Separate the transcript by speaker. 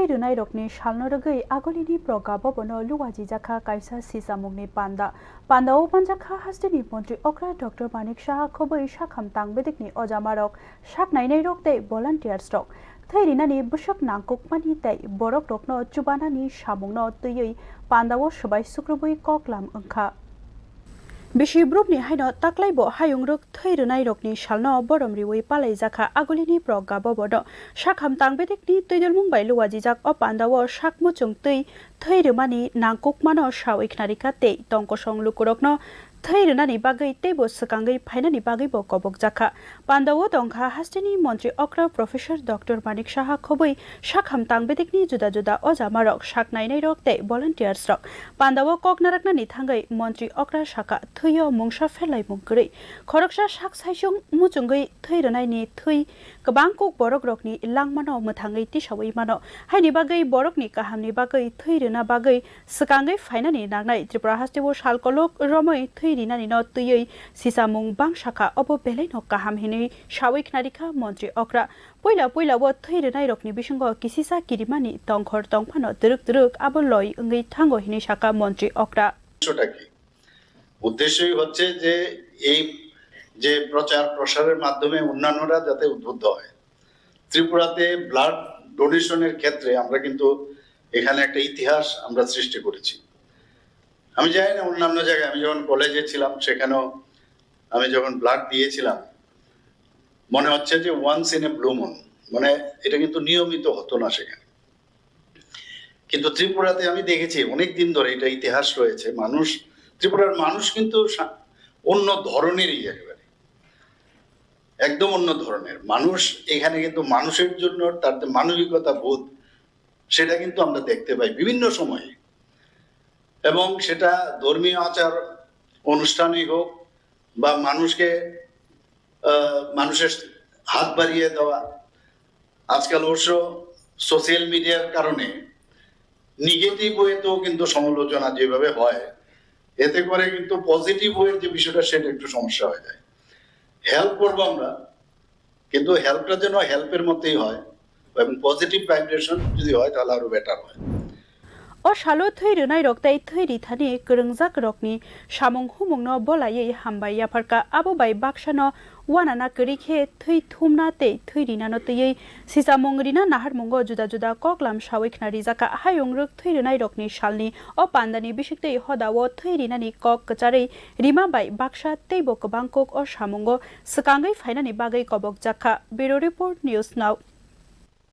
Speaker 1: थैरुनाय रकनि सालनरगै आगलिनि प्रगा भवनो लुवाजी जाखा कायसा सिसामुंनि पान्दाओ manjakha हास्टेनि मंत्री ओक्रा doctor Manik Shah खबै साखामतां बेदिकनि अजामारक साकनायनाय रकते volunteers रक थैरिनानि बुसक नांकुकमानि तै बरक रकनो चुबानानि सामुंनो तैयै पान्दाओ सबाय सुक्रबै कक्लाम ओंखा बेसि ब्रुपनि हायनो ताक्लाइबो हायुंरुक थैरुनाय रकनि सालनो बरमरिवै पालाइजाखा आगलिनि प्रगा भवनो साखामतां बेदिकनि तैदलमुंबाय लुवाजी जाक अ पान्दाओ साकमुचुं थैरुमानि नांकुकमानो सावैखनारिका ते तंकसं लुकुरकनो थैरुनानि बागै तेबो सकांगै फाइनानि बागैबो कबक जाखा पान्दाओ दंखा हास्टेनि मंत्री ओक्रा प्रोफेसर डॉक्टर मानिक शाह खबै साखामतां बेदिकनि जुदा जुदा अजामारक साकनायनाय रकते volunteers रक पान्दाओ ककनारकनानि थांगै मंत्री ओक्रा शाखा थैयो मुंसा फेलाय मुंगरै खरकसा साक साइसुं मुचुंगै थैरुनायनि थै गोबां कुक बरक रकनि लांमानो मोथाङै तिसावै मानो हायनि बागै बरकनि काहामनि बागै थैरुना बागै सकांगै फाइनानि नांनाय त्रिपुरा हास्टेबो सालकलक रमै थैरिनानि न तैयै सिसामुं बांसाखा अबो बेलायनो काहाम हिनै सावैखनारिखा मंत्री ओक्रा पहिलाबो थैरुनाय रकनि बिसंग किसिसा किरिमानि तंखर तंफानो दुरुक आबो लय ओंगै थांगो हिनै साका मंत्री ओक्रा
Speaker 2: উদ্দেশ্যই হচ্ছে যে এই যে প্রচার প্রসারের মাধ্যমে অন্যান্যরা যাতে উদ্বুদ্ধ হয় ত্রিপুরাতে ব্লাড ডোনেশনের ক্ষেত্রে আমরা কিন্তু এখানে একটা ইতিহাস আমরা সৃষ্টি করেছি আমি জানি না অন্যান্য জায়গায় আমি যখন কলেজে ছিলাম সেখানেও আমি যখন ব্লাড দিয়েছিলাম মনে হচ্ছে যে once in a blue moon মানে এটা কিন্তু নিয়মিত হতো না সেখানে কিন্তু ত্রিপুরাতে আমি দেখেছি অনেক দিন ধরে এটা ইতিহাস রয়েছে মানুষ ত্রিপুরার মানুষ কিন্তু অন্য ধরনেরই একেবারে একদম অন্য ধরনের মানুষ এখানে কিন্তু মানুষের জন্য তার যে মানবিকতা বোধ সেটা কিন্তু আমরা দেখতে পাই বিভিন্ন সময়ে এবং সেটা ধর্মীয় আচার অনুষ্ঠানই হোক বা মানুষের হাত বাড়িয়ে দেওয়া আজকাল অবশ্য সোশ্যাল মিডিয়ার কারণে নেগেটিভ ওয়েতেও কিন্তু সমালোচনা যেভাবে হয় এতে করে কিন্তু পজিটিভ ওয়ের যে বিষয়টা সেটা একটু সমস্যা হয়ে যায় হেল্প করবো আমরা কিন্তু হেল্পটা যেন হেল্পের মধ্যেই হয় এবং পজিটিভ ভাইব্রেশন যদি হয় তাহলে আরো বেটার হয়
Speaker 1: अ सालो थैरुनाय रकताय थैरिथानि गोरोंजाक रकनि सामुं हुमुंनो बलायै हामबाय याफारका आबोबाय बाक्सानो वानाना करिखे थै थुमना ते थैरिनानो तैयै सिसामुं रिना नाहारमुंगो जुदा जुदा कक्लाम सावैखनारि जाका हायुंरुक थैरुनाय रकनि सालनि अ पान्दानि बिसिकतै हदावो थैरिनानि कक कचारै रिमाबाय बाक्सा तैबो गोबां कक अ सामुंगो सकांगै फाइनानि बागै कबक जाखा ब्यूरो रिपोर्ट न्यूज नाउ।